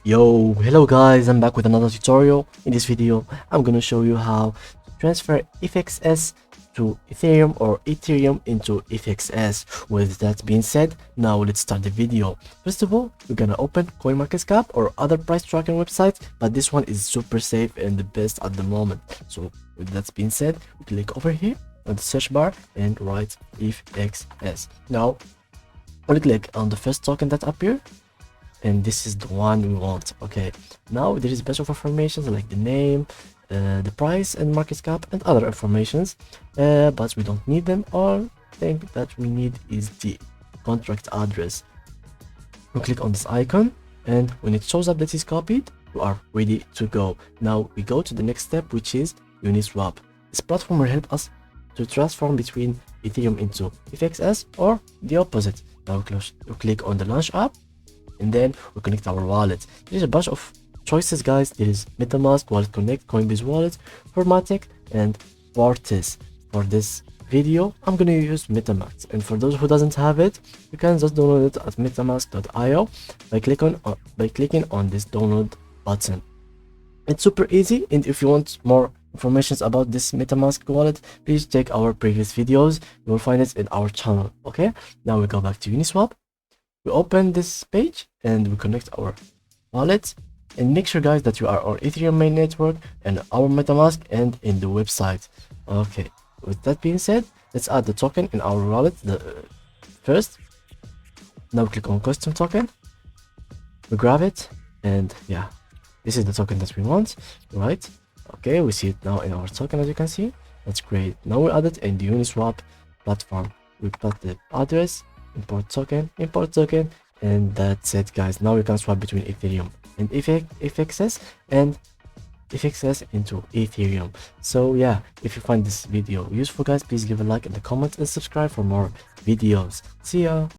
Yo, hello guys, I'm back with another tutorial. In this video, I'm gonna show you how to transfer FXS to Ethereum or Ethereum into FXS. With that being said, now let's start the video. First of all, we're gonna open CoinMarketCap or other price tracking websites, but this one is super safe and the best at the moment. So with that being said, we click over here on the search bar and write FXS. Now, when you click on the first token that appears, and this is the one we want. Okay, now there is a bunch of information like the name, the price and market cap and other informations, but we don't need them. All thing that we need is the contract address. We click on this icon, and when it shows up that is copied, we are ready to go. Now we go to the next step, which is Uniswap. This platform will help us to transform between Ethereum into FXS or the opposite. Now we click on the launch app, and then we connect our wallet. There's a bunch of choices, guys. There is MetaMask, Wallet Connect, Coinbase Wallet, Formatic, and Fortis. For this video, I'm gonna use MetaMask, and for those who doesn't have it, you can just download it at metamask.io by clicking on this download button. It's super easy, and if you want more information about this MetaMask wallet, please check our previous videos. You will find it in our channel. Okay, now we go back to Uniswap. We open this page and we connect our wallet, and make sure, guys, that you are on Ethereum main network and our MetaMask and in the website. Okay, with that being said, let's add the token in our wallet first. Now click on custom token, we grab it, and yeah, this is the token that we want, right? Okay, we see it now in our token, as you can see. That's great. Now we add it in the Uniswap platform. We put the address, import token, and that's it, guys. Now we can swap between Ethereum and FXS and FXS into Ethereum. So yeah, if you find this video useful, guys, please leave a like in the comments and subscribe for more videos. See ya.